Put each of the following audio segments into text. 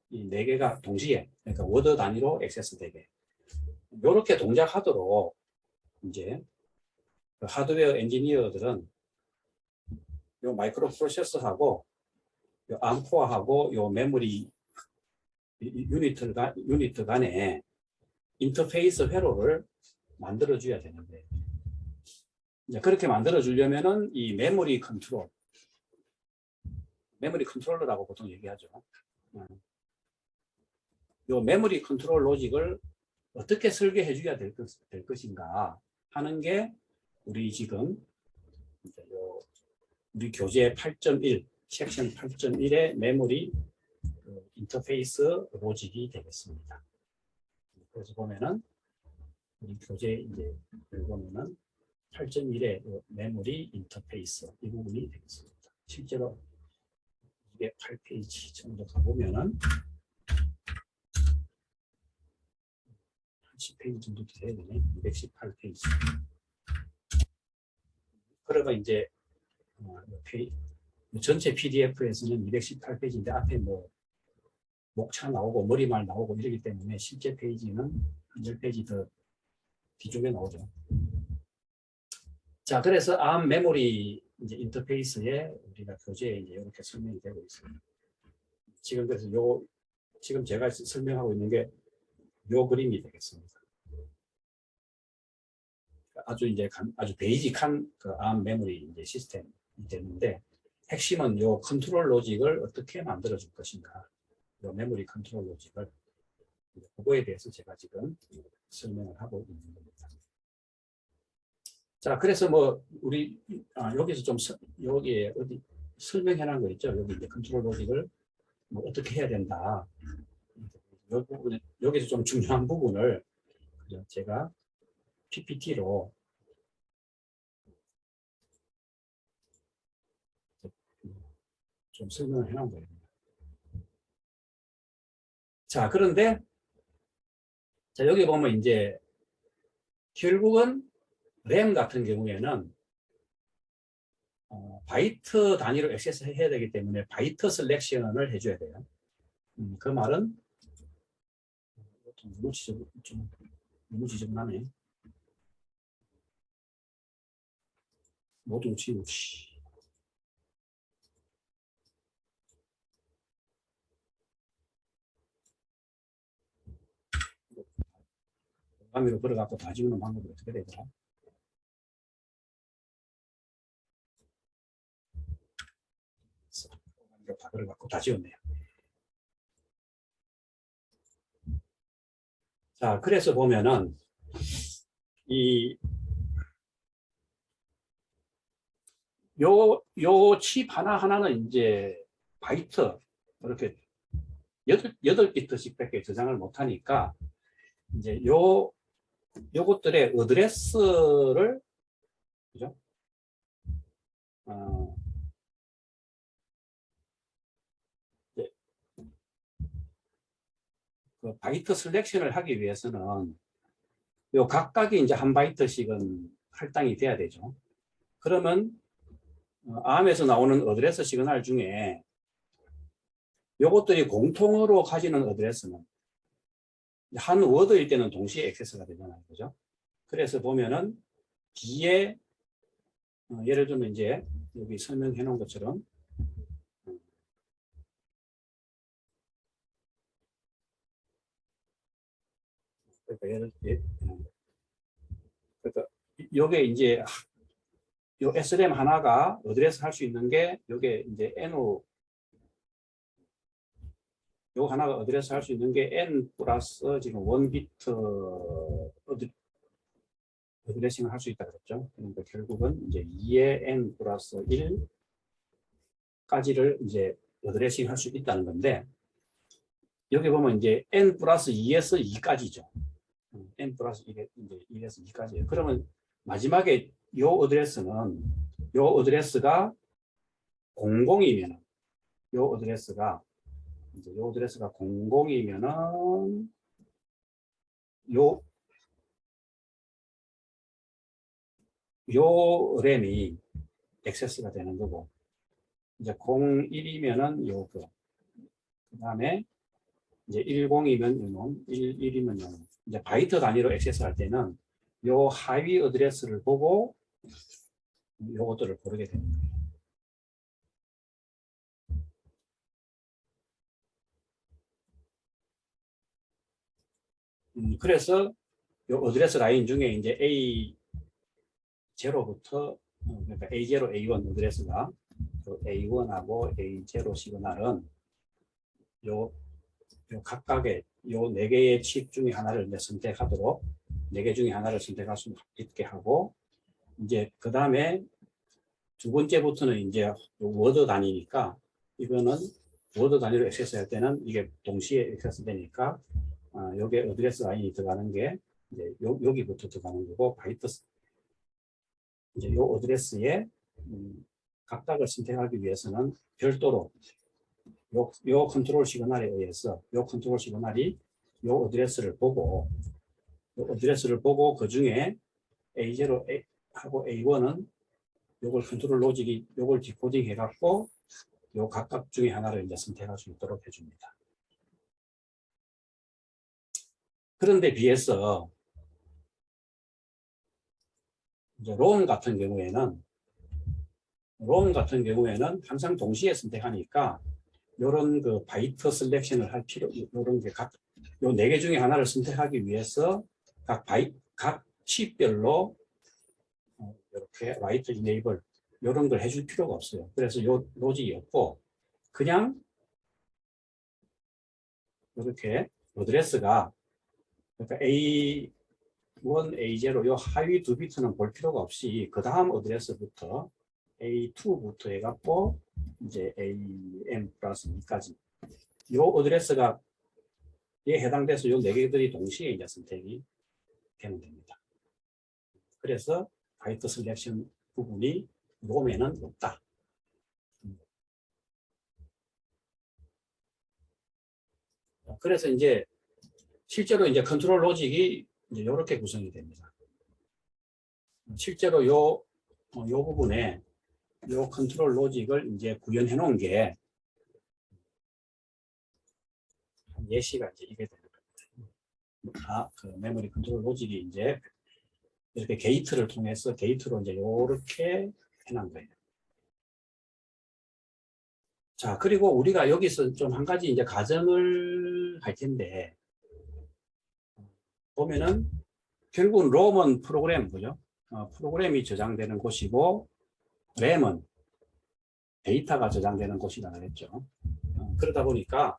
이 4개가 동시에, 그러니까 워드 단위로 액세스 되게. 이렇게 동작하도록 이제 그 하드웨어 엔지니어들은 요 마이크로 프로세서하고 요 암코어하고 요 메모리 유니트 간에 인터페이스 회로를 만들어 줘야 되는데, 이제 그렇게 만들어 주려면은 이 메모리 컨트롤러라고 보통 얘기하죠. 요 메모리 컨트롤 로직을 어떻게 설계해 줘야 될 것인가 하는 게 우리 지금 이제 우리 교재 8.1 섹션 8.1의 메모리 인터페이스 로직이 되겠습니다. 그래서 보면은 우리 교재 이제 보면은 8.1의 메모리 인터페이스 이 부분이 되겠습니다. 실제로 208페이지 정도 가보면은 80페이지 정도 돼야 되네. 218페이지. 그러면 이제 전체 PDF에서는 218페이지인데 앞에 뭐 목차 나오고 머리말 나오고 이러기 때문에 실제 페이지는 한 10페이지 더 뒤쪽에 나오죠. 자, 그래서 ARM 메모리 이제 인터페이스에 우리가 교재에 이제 이렇게 설명이 되고 있습니다. 지금 그래서 지금 제가 설명하고 있는 게 요 그림이 되겠습니다. 아주 베이직한 그 ARM 메모리 이제 시스템이 되는데, 핵심은 요 컨트롤 로직을 어떻게 만들어 줄 것인가, 요 메모리 컨트롤 로직을, 그거에 대해서 제가 지금 설명을 하고 있는 겁니다. 자, 그래서 뭐 우리 여기서 좀 여기에 어디 설명해 놓은 거 있죠. 여기 이제 컨트롤 로직을 뭐 어떻게 해야 된다. 여기서 좀 중요한 부분을 제가 PPT로 좀 설명을 해놓은 거예요. 자, 그런데 자, 여기 보면 이제 결국은 램 같은 경우에는 바이트 단위로 액세스 해야 되기 때문에 바이트 셀렉션을 해줘야 돼요. 그 말은 너무 지저분하네. 모두 지우고. 가미로 걸어갖고 다 지우는 방법이 어떻게 되더라? 다 걸어갖고 다 지웠네요. 자, 그래서 보면은 요 칩 하나하나는 이제 바이트 이렇게 8비트씩밖에 저장을 못하니까 이제 요것들의 어드레스를, 그죠? 그 바이트 셀렉션을 하기 위해서는 요 각각이 이제 한 바이트씩은 할당이 돼야 되죠. 그러면 ARM에서 나오는 어드레스 시그널 중에 요것들이 공통으로 가지는 어드레스는 한 워드일 때는 동시에 액세스가 되잖아요. 그죠? 그래서 보면은 뒤에 예를 들면 이제 여기 설명해 놓은 것처럼 그러니까 요게 이제 요 SRAM 하나가 어드레스 할 수 있는 게 요게 이제 요 하나가 어드레스 할 수 있는 게 N 플러스 지금 1비트 어드레싱을 할 수 있다 그랬죠. 그러니까 결국은 이제 2의 N 플러스 1까지를 이제 어드레싱 할 수 있다는 건데, 여기 보면 이제 N 플러스 2에서 2까지죠. N 플러스 1에서 2까지예요. 그러면 마지막에 요 어드레스가 00이면 요 어드레스가 00이면은 요 램이 액세스가 되는 거고, 이제 01이면은 요거, 그 다음에 이제 10이면 이놈, 11이면 이놈. 이제 바이트 단위로 액세스할 때는 요 하위 어드레스를 보고 요것들을 고르게 됩니다. 그래서 요 어드레스 라인 중에 이제 A0부터 그러니까 A0, A1 어드레스가 A1하고 A0 시그널은 요 각각의 요 4개의 칩 중에 하나를 이제 선택하도록 4개 중에 하나를 선택할 수 있게 하고 이제 그 다음에 두 번째부터는 이제 워드 단위니까 이거는 워드 단위로 액세스할 때는 이게 동시에 액세스 되니까 여기에 어드레스 라인이 들어가는 게 이제 여기부터 들어가는 거고 바이트 이제 요 어드레스에 각각을 선택하기 위해서는 별도로 요 컨트롤 시그널에 의해서 요 컨트롤 시그널이 요 어드레스를 보고 그 중에 A0 하고 A1은 요걸 컨트롤 로직이 요걸 디코딩 해갖고 요 각각 중에 하나를 이제 선택할 수 있도록 해줍니다. 그런데 비해서 이제 롬 같은 경우에는 항상 동시에 선택하니까 요런 그 바이트 셀렉션을 할 필요 요런 게 각 요 4개 중에 하나를 선택하기 위해서 각 칩별로 이렇게 라이트 이네이블 이런 걸 해줄 필요가 없어요. 그래서 요 로직이 없고 그냥 이렇게 어드레스가 그러니까 A1, A0 요 하위 두 비트는 볼 필요가 없이 그 다음 어드레스부터 A2부터 해갖고 이제 AM 플러스 2까지 요 어드레스가 에 해당돼서 요 4개들이 동시에 이제 선택이 되면 됩니다. 그래서 바이트 셀렉션 부분이 롬에는 없다. 그래서 이제 실제로 이제 컨트롤 로직이 이제 이렇게 구성이 됩니다. 실제로 요 부분에 요 컨트롤 로직을 이제 구현해 놓은 게 예시가 이제 이게 되는 겁니다. 그 메모리 컨트롤 로직이 이제 이렇게 게이트를 통해서 게이트로 이제 이렇게 해놓은 거예요. 자, 그리고 우리가 여기서 좀 한 가지 이제 가정을 할 텐데, 보면은 결국은 롬은 프로그램, 그죠? 프로그램이 저장되는 곳이고, 램은 데이터가 저장되는 곳이라 그랬죠. 그러다 보니까,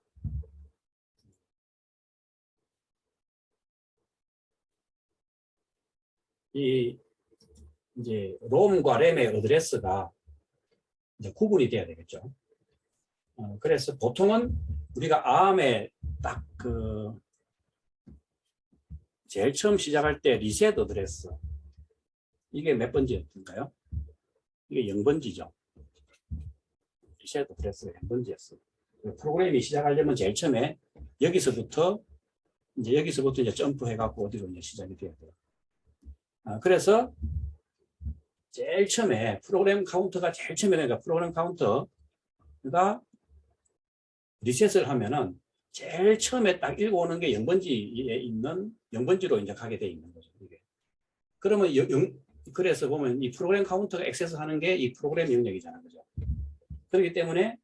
이제 롬과 램의 어드레스가 이제 구분이 돼야 되겠죠. 그래서 보통은 우리가 ARM에 딱 제일 처음 시작할 때 리셋 어드레스 이게 몇 번지였던가요? 이게 0번지죠. 리셋 어드레스가 0번지였어요. 프로그램이 시작하려면 제일 처음에 여기서부터 이제 점프해갖고 어디로 이제 시작이 돼야 돼요. 그래서 제일 처음에 프로그램 카운터가 제일 처음에 그러니까 프로그램 카운터가 리셋을 하면은 제일 처음에 딱 읽어오는 게 0번지에 있는 0번지로 이제 가게 돼 있는 거죠. 이게. 그러면 그래서 보면 이 프로그램 카운터가 액세스하는 게 이 프로그램 영역이잖아요, 그죠? 그렇기 때문에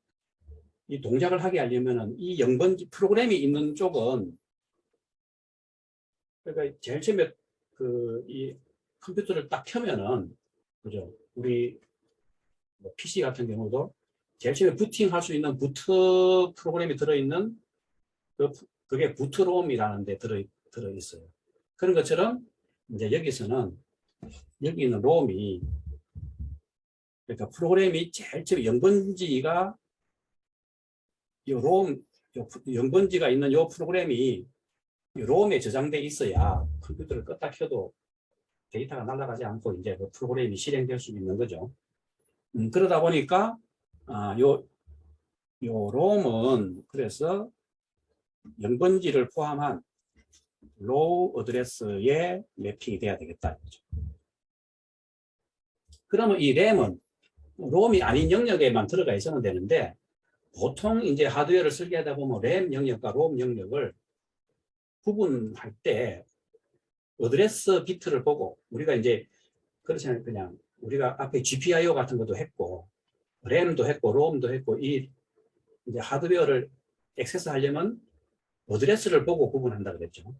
이 동작을 하게 하려면은 이 0번지 프로그램이 있는 쪽은 그러니까 제일 처음에 이 컴퓨터를 딱 켜면은 그죠? 우리 PC 같은 경우도 제일 처음에 부팅할 수 있는 부트 프로그램이 들어있는 그게 부트롬이라는 데 들어있어요. 그런 것처럼 이제 여기서는 여기 있는 롬이 그러니까 프로그램이 제일 처음에 0번지가 이 롬 0번지가 있는 이 프로그램이 롬에 저장돼 있어야 컴퓨터를 껐다 켜도 데이터가 날아가지 않고 이제 그 프로그램이 실행될 수 있는 거죠. 그러다 보니까 요 롬은 그래서 0번지를 포함한 로우 어드레스에 매핑이 돼야 되겠다. 그러면 이 램은 롬이 아닌 영역에만 들어가 있으면 되는데 보통 이제 하드웨어를 설계하다 보면 램 영역과 롬 영역을 구분할 때 어드레스 비트를 보고 우리가 이제 그렇잖아요. 그냥 우리가 앞에 GPIO 같은 것도 했고 램도 했고 롬도 했고 이 이제 하드웨어를 액세스하려면 어드레스를 보고 구분한다 그랬죠.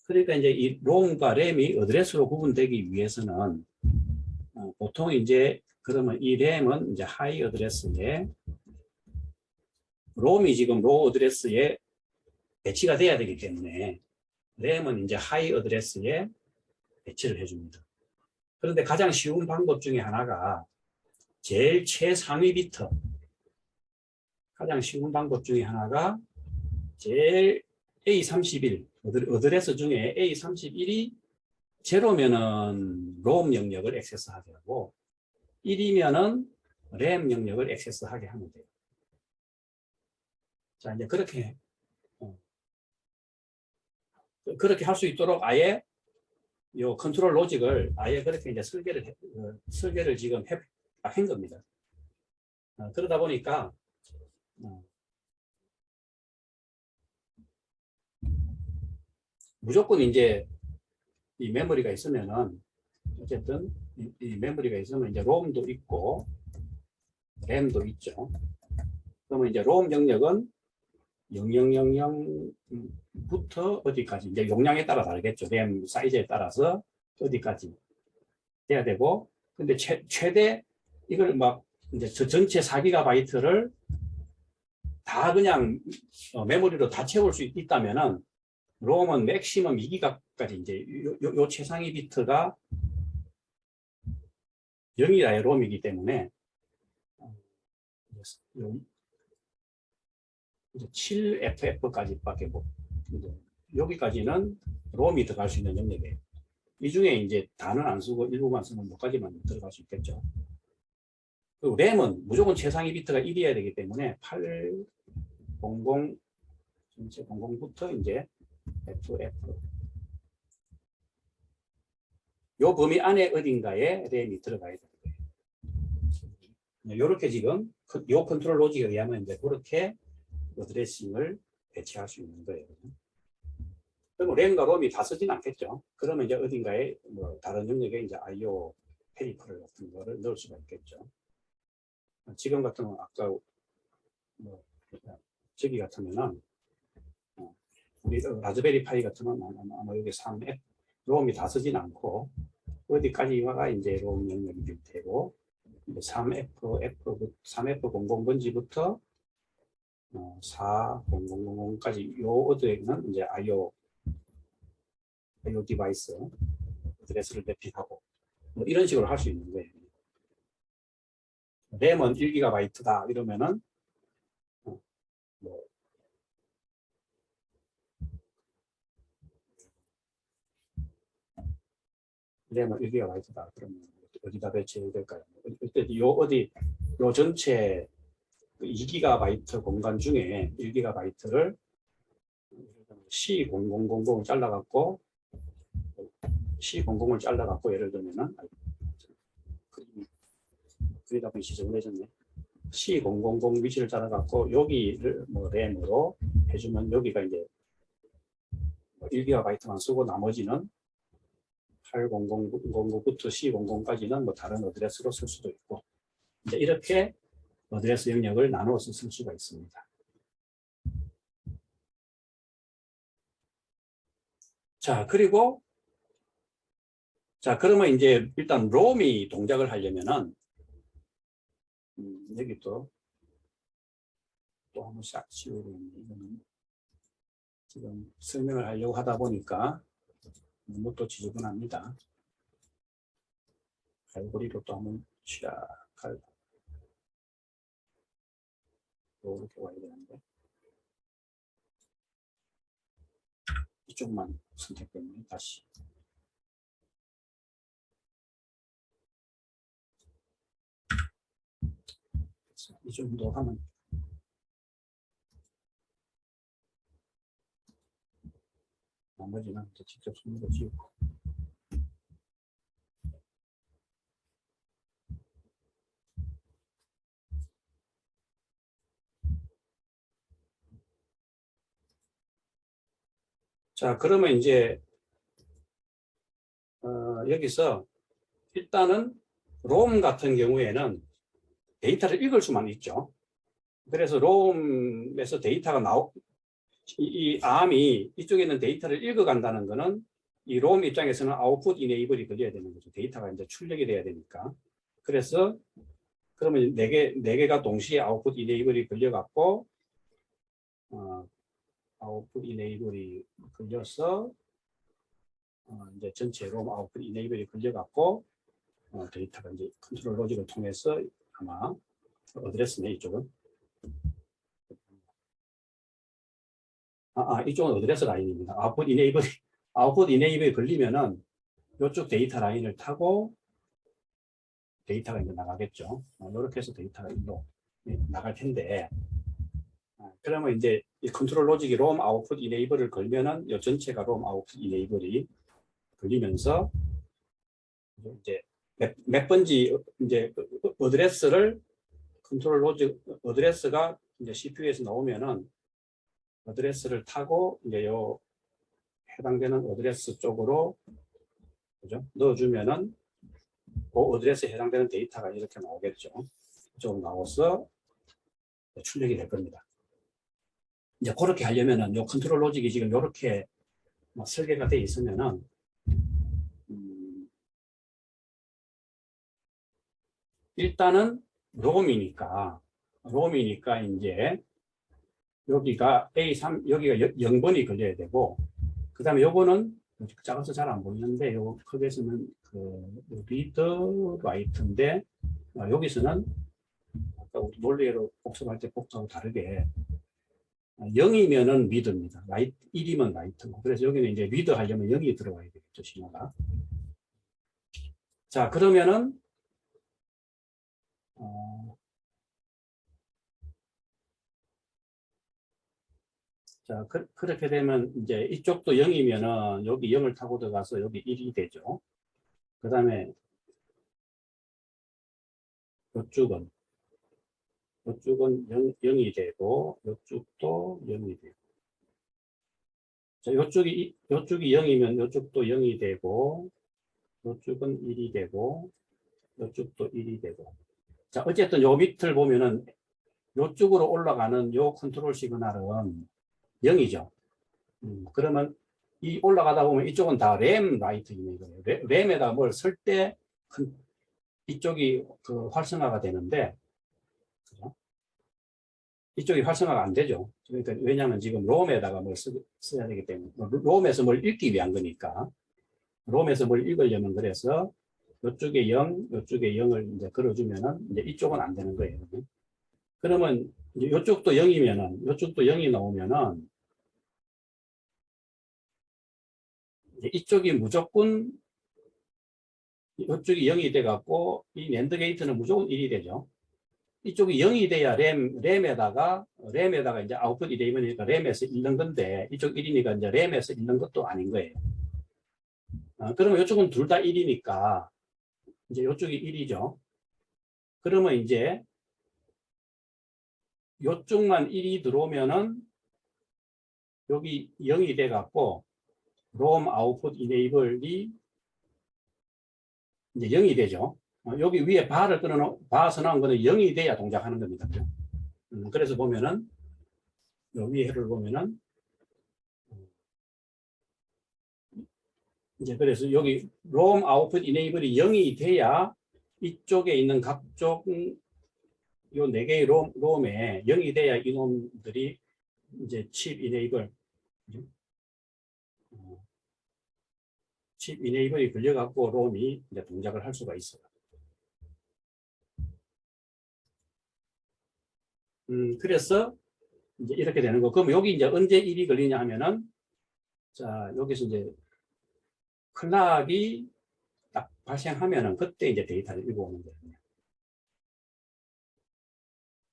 그러니까 이제 이 롬과 램이 어드레스로 구분되기 위해서는 보통 이제 그러면 이 램은 이제 하이 어드레스에 롬이 지금 로우 어드레스에 배치가 돼야 되기 때문에 램은 이제 하이 어드레스에 배치를 해줍니다. 그런데 가장 쉬운 방법 중에 하나가 제일 최상위 비트 가장 쉬운 방법 중에 하나가 제일 A31 어드레스 중에 A31이 제로면은 롬 영역을 액세스하게 하고 1이면은 램 영역을 액세스하게 하면 돼요. 자, 이제 그렇게 할 수 있도록 아예 요 컨트롤 로직을 아예 그렇게 이제 설계를 지금 한 겁니다. 그러다 보니까 무조건 이제 이 메모리가 있으면은 어쨌든 이 메모리가 있으면 이제 롬도 있고 램도 있죠. 그러면 이제 롬 영역은 0000부터 어디까지 이제 용량에 따라 다르겠죠. 램 사이즈에 따라서 어디까지 돼야 되고 근데 최대 이걸 막 이제 저 전체 4기가바이트를 다 그냥 메모리로 다 채울 수 있다면은 롬은 맥시멈 2기가까지 이제 요 최상위 비트가 0이라의 롬이기 때문에 7FF까지밖에 못 여기까지는 롬이 들어갈 수 있는 영역이에요. 이 중에 이제 다는 안 쓰고 일부만 쓰면 몇가지만 들어갈 수 있겠죠. 그리고 램은 무조건 최상위 비트가 1이어야 되기 때문에 800 전체 00부터 이제 FF 요 범위 안에 어딘가에 램이 들어가야 되는 거예요. 이렇게 지금 요 컨트롤 로직에 의하면 이제 그렇게 어드레싱을 배치할 수 있는 거예요. 그럼 램과 롬이 다 쓰진 않겠죠. 그러면 이제 어딘가에 뭐 다른 영역에 이제 I/O 페리퍼럴 같은 거를 넣을 수가 있겠죠. 지금 같으면 아까 뭐 저기 같으면은 우리 라즈베리 파이 같으면 아마 여기 3F 롬이 다 쓰진 않고 어디까지가 이제 롬 영역이 될 테고 3F00 번지부터 4000까지 요 어드에는 이제 I/O 디바이스 어드레스를 매핑하고 뭐 이런 식으로 할 수 있는 거예요. 램은 1기가바이트다 이러면은 뭐 램은 1기가바이트다 그러면 어디다 배치해야 될까요? 요 전체 2기가바이트 공간 중에 1기가바이트를 C0000 잘라갖고 C00을 잘라갖고 예를 들면은 그리다 보니 지저분해졌네. C000 위치를 잘라갖고 여기를 뭐 램으로 해주면 여기가 이제 1기가바이트만 쓰고 나머지는 8000부터 C00까지는 뭐 다른 어드레스로 쓸 수도 있고 이제 이렇게 어드레스 영역을 나누어서 쓸 수가 있습니다. 자, 그리고 그러면 이제 일단 롬이 동작을 하려면은 여기 또 한번 싹 지우고 이거는 지금 설명을 하려고 하다 보니까 너무 또 지저분합니다. 갈고리로 또 한번 쫙 갈고 이렇게 와야 되는데 이쪽만 선택되면 다시 이 정도 하면 나머지는 직접 손으로 지우고 자, 그러면 이제 여기서 일단은 롬 같은 경우에는 데이터를 읽을 수만 있죠. 그래서 롬에서 데이터가 이 암이 이쪽에 있는 데이터를 읽어간다는 거는 이 롬 입장에서는 아웃풋 이네이블이 걸려야 되는 거죠. 데이터가 이제 출력이 돼야 되니까. 그래서 그러면 네 개가 동시에 아웃풋 이네이블이 걸려갖고 아웃풋 이네이블이 걸려서 이제 전체 롬 아웃풋 이네이블이 걸려갖고 데이터가 이제 컨트롤 로직을 통해서 아마 어드레스네 이쪽은. 이쪽은 어드레스 라인입니다. 아웃풋 이네이블이 걸리면은 이쪽 데이터 라인을 타고 데이터가 이제 나가겠죠. 이렇게 해서 데이터가 일로 나갈 텐데, 그러면 이제 이 컨트롤 로직이 롬 아웃풋 이네이블을 걸면은 이 전체가 롬 아웃풋 이네이블이 걸리면서 이제 몇 번지 이제 어드레스를 컨트롤 로직 어드레스가 이제 CPU에서 나오면은 어드레스를 타고 이제 요 해당되는 어드레스 쪽으로 그죠? 넣어주면은 그 어드레스에 해당되는 데이터가 이렇게 나오겠죠. 이쪽으로 나와서 출력이 될 겁니다. 이제 그렇게 하려면은 요 컨트롤 로직이 지금 이렇게 설계가 돼 있으면은 일단은 롬이니까 이제 여기가 A3 여기가 0번이 걸려야 되고 그 다음에 요거는 작아서 잘 안 보이는데 요 컵에서는 그 리드 라이트인데 여기서는 아까 우리 논리로 복습할 때 복사하고 다르게 0이면은 리드입니다. 1이면 라이트고 그래서 여기는 이제 리드 하려면 0이 들어가야 되겠죠 신호가. 자 그러면은 자, 그렇게 되면 이제 이쪽도 0이면은 여기 0을 타고 들어가서 여기 1이 되죠. 그 다음에 이쪽은 0이 되고 이쪽도 0이 되고 자, 이쪽이 0이면 이쪽도 0이 되고 이쪽은 1이 되고 이쪽도 1이 되고 자, 어쨌든 요 밑을 보면은 이쪽으로 올라가는 요 컨트롤 시그널은 0이죠. 그러면 이 올라가다 보면 이쪽은 다 램 라이트 이미지예요. 램에다 뭘 쓸 때 이쪽이 그 활성화가 되는데 그죠? 이쪽이 활성화가 안 되죠. 그러니까 왜냐하면 지금 롬에다가 뭘 써야 되기 때문에 롬에서 뭘 읽기 위한 거니까 롬에서 뭘 읽으려면 그래서 이쪽에 0, 이쪽에 0을 이제 걸어주면은 이제 이쪽은 안 되는 거예요. 그러면 이쪽도 0이면은 이쪽도 0이 나오면은 이쪽이 무조건 이쪽이 0이 돼갖고 이 낸드 게이트는 무조건 1이 되죠. 이쪽이 0이 돼야 램에다가 이제 아웃풋 이레이먼이니까 램에서 읽는 건데 이쪽 1이니까 이제 램에서 읽는 것도 아닌 거예요. 그러면 이쪽은 둘 다 1이니까 이제 이쪽이 1이죠. 그러면 이제 이쪽만 1이 들어오면은 여기 0이 돼갖고 롬 아웃풋 이네이블이 이제 0이 되죠. 여기 위에 바에서 나온 거는 0이 돼야 동작하는 겁니다. 그래서 보면은 여기 위에를 보면은 이제 그래서 여기 롬 아웃풋 이네이블이 0이 돼야 이쪽에 있는 각종 요 4개의 롬에 0이 돼야 이놈들이 이제 칩 이네이블이 걸려갖고 롬이 이제 동작을 할 수가 있어요. 그래서 이제 이렇게 되는 거. 그럼 여기 이제 언제 1이 걸리냐 하면은 자, 여기서 이제 클락이 딱 발생하면은 그때 이제 데이터를 읽어오는 거예요.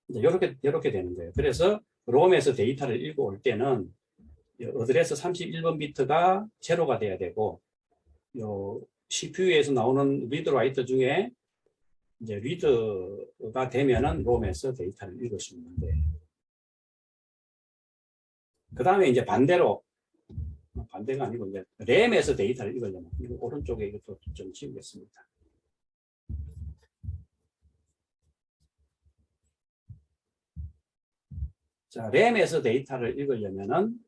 이제 이렇게 되는 거예요. 그래서 롬에서 데이터를 읽어올 때는 어드레스 31번 비트가 제로가 돼야 되고 요 CPU에서 나오는 리드 라이트 중에 이제 리드가 되면은 롬에서 데이터를 읽을 수 있는데 그 다음에 이제 반대로 반대가 아니고 이제 램에서 데이터를 읽으려면 이거 오른쪽에 이것도 좀 지우겠습니다. 자, 램에서 데이터를 읽으려면은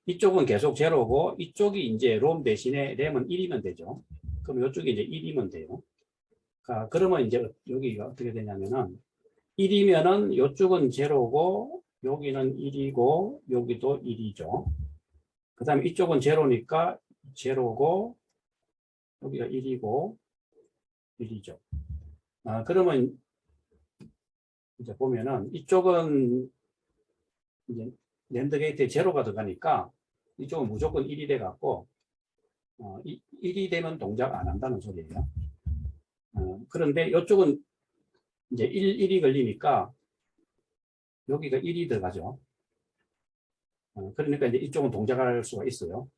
이쪽은 계속 제로고 이쪽이 이제 롬 대신에 램은 1이면 되죠. 그럼 이쪽이 이제 1이면 돼요. 그러면 이제 여기가 어떻게 되냐면은 1이면은 이쪽은 제로고 여기는 1이고 여기도 1이죠. 그 다음에 이쪽은 제로니까 제로고 여기가 1이고 1이죠. 그러면 이제 보면은 이쪽은 이제 낸드 게이트에 제로가 들어가니까 이쪽은 무조건 1이 돼 갖고 1이 되면 동작 안 한다는 소리예요. 그런데 이쪽은 이제 1이 걸리니까 여기가 1이 들어가죠. 그러니까 이제 이쪽은 동작할 수가 있어요.